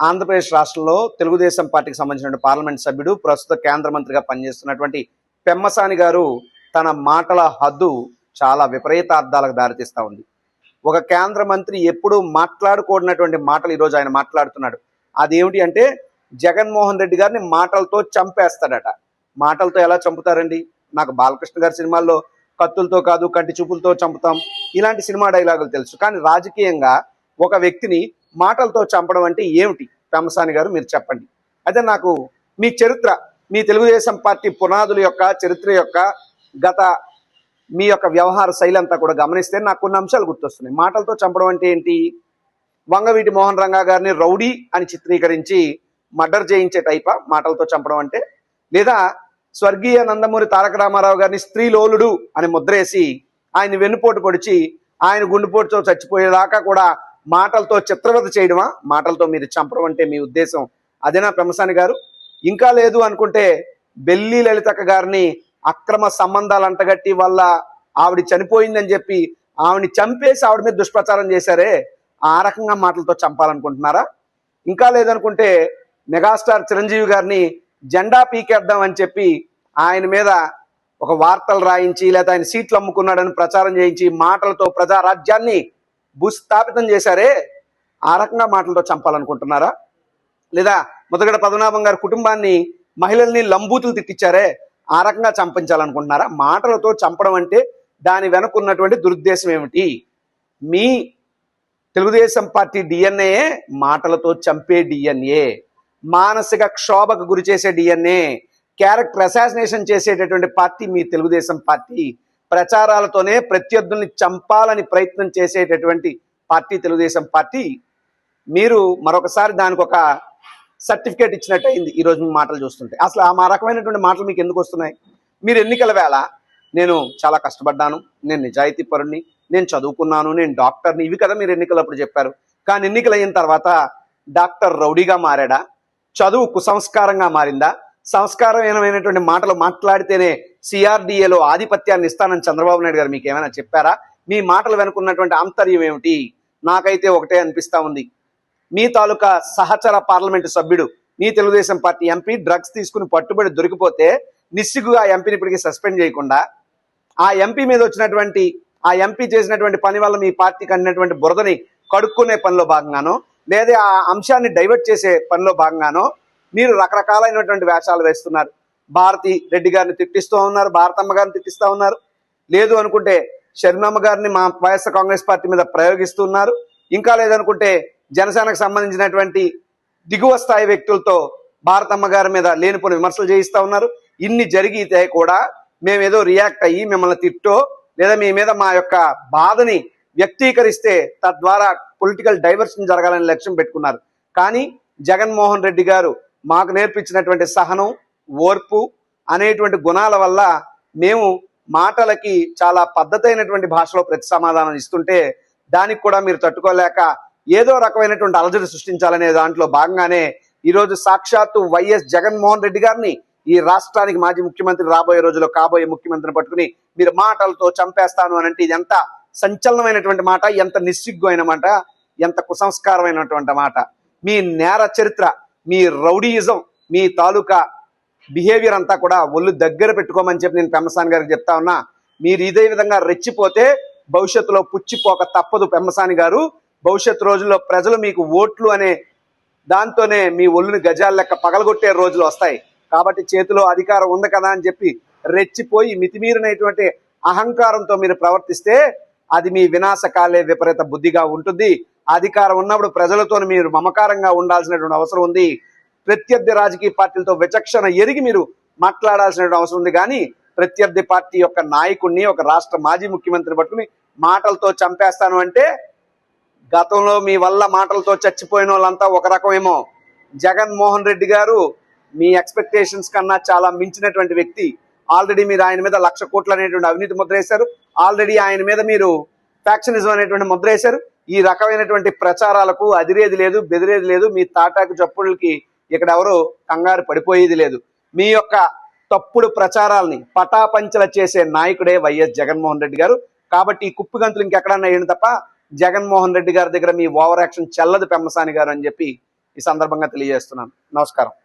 ఆంధ్రప్రదేశ్ రాష్ట్రంలో తెలుగుదేశం పార్టీకి సంబంధించిన పార్లమెంట్ సభ్యుడు, ప్రస్తుత కేంద్ర మంత్రిగా పనిచేస్తున్నటువంటి పెమ్మసాని గారు తన మాటల హద్దు చాలా విపరీతార్థాలకు దారితీస్తూ ఉంది. ఒక కేంద్ర మంత్రి ఎప్పుడూ మాట్లాడకూడనటువంటి మాటలు ఈరోజు ఆయన మాట్లాడుతున్నాడు. అదేమిటి అంటే జగన్మోహన్ రెడ్డి గారిని మాటలతో చంపేస్తాడట. మాటలతో ఎలా చంపుతారండి? నాకు బాలకృష్ణ గారి సినిమాల్లో కత్తులతో కాదు కంటి చూపులతో చంపుతాం ఇలాంటి సినిమా డైలాగులు తెలుసు. కానీ రాజకీయంగా ఒక వ్యక్తిని మాటలతో చంపడం అంటే ఏమిటి? పెమ్మసాని గారు మీరు చెప్పండి. అయితే నాకు మీ చరిత్ర, మీ తెలుగుదేశం పార్టీ పునాదుల యొక్క చరిత్ర యొక్క గత మీ యొక్క వ్యవహార శైలి అంతా కూడా గమనిస్తే నాకు కొన్ని అంశాలు గుర్తొస్తున్నాయి. మాటలతో చంపడం అంటే ఏంటి? వంగవీటి మోహన్ రంగా గారిని రౌడీ అని చిత్రీకరించి మర్డర్ చేయించే టైపా మాటలతో చంపడం అంటే? లేదా స్వర్గీయ నందమూరి తారక రామారావు గారిని స్త్రీలోలుడు అని ముద్రేసి ఆయన వెన్నుపోటు పొడిచి ఆయన గుండెపోటుతో చచ్చిపోయేదాకా కూడా మాటలతో చిత్రవత చేయడమా? మాటలతో మీరు చంపడం అంటే మీ ఉద్దేశం అదేనా పెమ్మసాని గారు? ఇంకా లేదు అనుకుంటే బెల్లి లలితక్క గారిని అక్రమ సంబంధాలు అంటగట్టి వల్ల ఆవిడ చనిపోయిందని చెప్పి ఆవిడని చంపేసి ఆవిడ మీద దుష్ప్రచారం చేశారే, ఆ రకంగా మాటలతో చంపాలనుకుంటున్నారా? ఇంకా లేదనుకుంటే మెగాస్టార్ చిరంజీవి గారిని జెండా పీకేద్దాం అని చెప్పి ఆయన మీద ఒక వార్తలు రాయించి లేదా ఆయన సీట్లు అమ్ముకున్నాడని ప్రచారం చేయించి మాటలతో ప్రజారాజ్యాన్ని భూస్థాపితం చేశారే, ఆ రకంగా మాటలతో చంపాలనుకుంటున్నారా? లేదా ముదగడ పద్మనాభం గారి కుటుంబాన్ని మహిళల్ని లంబూతులు తిట్టించారే, ఆ రకంగా చంపించాలనుకుంటున్నారా? మాటలతో చంపడం అంటే దాని వెనక ఉన్నటువంటి దురుద్దేశం ఏమిటి? మీ తెలుగుదేశం పార్టీ డిఎన్ఏ మాటలతో చంపే డిఎన్ఏ, మానసిక క్షోభకు గురి చేసే డిఎన్ఏ, క్యారెక్టర్ అసాసినేషన్ చేసేటటువంటి పార్టీ మీ తెలుగుదేశం పార్టీ. ప్రచారాలతోనే ప్రత్యర్థుల్ని చంపాలని ప్రయత్నం చేసేటటువంటి పార్టీ తెలుగుదేశం పార్టీ. మీరు మరొకసారి దానికి ఒక సర్టిఫికేట్ ఇచ్చినట్టు అయింది ఈరోజు మీ మాటలు చూస్తుంటే. అసలు ఆ రకమైనటువంటి మాటలు మీకు ఎందుకు వస్తున్నాయి? మీరు ఎన్నికల వేళ నేను చాలా కష్టపడ్డాను, నేను నిజాయితీ పరుణ్ణి, నేను చదువుకున్నాను, నేను డాక్టర్ని, ఇవి కదా మీరు ఎన్నికలప్పుడు చెప్పారు. కానీ ఎన్నికలు అయిన తర్వాత డాక్టర్ రౌడీగా మారాడా? చదువు కుసంస్కారంగా మారిందా? సంస్కారమైనటువంటి మాటలు మాట్లాడితేనే సిఆర్డిఏలో ఆధిపత్యాన్ని ఇస్తానని చంద్రబాబు నాయుడు గారు మీకు ఏమైనా చెప్పారా? మీ మాటలు వెనుకున్నటువంటి ఆంతర్యం ఏమిటి? నాకైతే ఒకటే అనిపిస్తా ఉంది. మీ తాలూకా సహచర పార్లమెంటు సభ్యుడు, మీ తెలుగుదేశం పార్టీ ఎంపీ డ్రగ్స్ తీసుకుని పట్టుబడి దొరికిపోతే నిస్సిగ్గుగా ఆ ఎంపీని ఇప్పటికీ సస్పెండ్ చేయకుండా ఆ ఎంపీ మీద వచ్చినటువంటి ఆ ఎంపీ చేసినటువంటి పని వల్ల మీ పార్టీకి అందినటువంటి బురదని కడుక్కునే పనిలో భాగంగానో లేదా ఆ అంశాన్ని డైవర్ట్ చేసే పనిలో భాగంగానో మీరు రకరకాలైనటువంటి వేషాలు వేస్తున్నారు. భారతి రెడ్డి గారిని తిట్టిస్తూ ఉన్నారు, భారతమ్మ గారిని తిట్టిస్తూ ఉన్నారు. లేదు అనుకుంటే షర్మిలమ్మ గారిని మా వైఎస్ఆర్ కాంగ్రెస్ పార్టీ మీద ప్రయోగిస్తున్నారు. ఇంకా లేదనుకుంటే జనసేనకు సంబంధించినటువంటి దిగువ స్థాయి వ్యక్తులతో భారతమ్మ గారి మీద లేనిపోని విమర్శలు చేయిస్తూ ఉన్నారు. ఇన్ని జరిగితే కూడా మేమేదో రియాక్ట్ అయ్యి మిమ్మల్ని తిట్టో లేదా మీ మీద మా యొక్క బాధని వ్యక్తీకరిస్తే తద్వారా పొలిటికల్ డైవర్షన్ జరగాలని లక్ష్యం పెట్టుకున్నారు. కానీ జగన్మోహన్ రెడ్డి గారు మాకు నేర్పించినటువంటి సహనం, ఓర్పు అనేటువంటి గుణాల వల్ల మేము మాటలకి చాలా పద్ధతైనటువంటి భాషలో ప్రతి సమాధానం ఇస్తుంటే దానికి కూడా మీరు తట్టుకోలేక ఏదో రకమైనటువంటి అలజడి సృష్టించాలనే దాంట్లో భాగంగానే ఈరోజు సాక్షాత్తు వైఎస్ జగన్మోహన్ రెడ్డి గారిని ఈ రాష్ట్రానికి మాజీ ముఖ్యమంత్రి, రాబోయే రోజుల్లో కాబోయే ముఖ్యమంత్రిని పట్టుకుని మీరు మాటలతో చంపేస్తాను అని అంటే ఇది ఎంత సంచలనమైనటువంటి మాట, ఎంత నిస్సిగ్గు అయిన మాట, ఎంత కుసంస్కారమైనటువంటి మాట. మీ నేర చరిత్ర, మీ రౌడీయిజం, మీ తాలూకా బిహేవియర్ అంతా కూడా ఒళ్ళు దగ్గర పెట్టుకోమని చెప్పి నేను పెమ్మసాని గారికి చెప్తా ఉన్నా. మీరు ఇదే విధంగా రెచ్చిపోతే భవిష్యత్తులో పుచ్చిపోక తప్పదు పెమ్మసాని గారు. భవిష్యత్తు రోజుల్లో ప్రజలు మీకు ఓట్లు అనే దాంతోనే మీ ఒళ్ళుని గజాల లెక్క పగలగొట్టే రోజులు వస్తాయి. కాబట్టి చేతిలో అధికారం ఉంది కదా అని చెప్పి రెచ్చిపోయి మితిమీరినటువంటి అహంకారంతో మీరు ప్రవర్తిస్తే అది మీ వినాశకాలే విపరీత బుద్ధిగా ఉంటుంది. అధికారం ఉన్నప్పుడు ప్రజలతో మీరు మమకారంగా ఉండాల్సినటువంటి అవసరం ఉంది. ప్రత్యర్థి రాజకీయ పార్టీలతో విచక్షణ ఎరిగి మీరు మాట్లాడాల్సినటువంటి అవసరం ఉంది. కానీ ప్రత్యర్థి పార్టీ యొక్క నాయకుడిని, ఒక రాష్ట్ర మాజీ ముఖ్యమంత్రిని పట్టుకుని మాటలతో చంపేస్తాను అంటే గతంలో మీ వల్ల మాటలతో చచ్చిపోయిన వాళ్ళంతా ఒక రకమేమో. జగన్మోహన్ రెడ్డి గారు మీ ఎక్స్పెక్టేషన్స్ కన్నా చాలా మించినటువంటి వ్యక్తి. ఆల్రెడీ మీరు ఆయన మీద 1,00,000 కోట్లు అనేటువంటి అవినీతి ముద్ర వేశారు. ఆల్రెడీ ఆయన మీద మీరు ఫ్యాక్షనిజం అనేటువంటి ముద్ర వేశారు. ఈ రకమైనటువంటి ప్రచారాలకు అదిరేది లేదు, బెదిరేది లేదు. మీ తాటాకు చప్పుళ్ళకి ఇక్కడ ఎవరు కంగారు పడిపోయేది లేదు. మీ యొక్క తప్పుడు ప్రచారాలని పటాపంచల చేసే నాయకుడే వైఎస్ జగన్మోహన్ రెడ్డి గారు. కాబట్టి ఈ కుప్పిగంతులు ఇంకెక్కడన్నా వేయండి తప్ప జగన్మోహన్ రెడ్డి గారి దగ్గర మీ ఓవర్ యాక్షన్ చెల్లదు పెమ్మసాని గారు అని చెప్పి ఈ సందర్భంగా తెలియజేస్తున్నాను. నమస్కారం.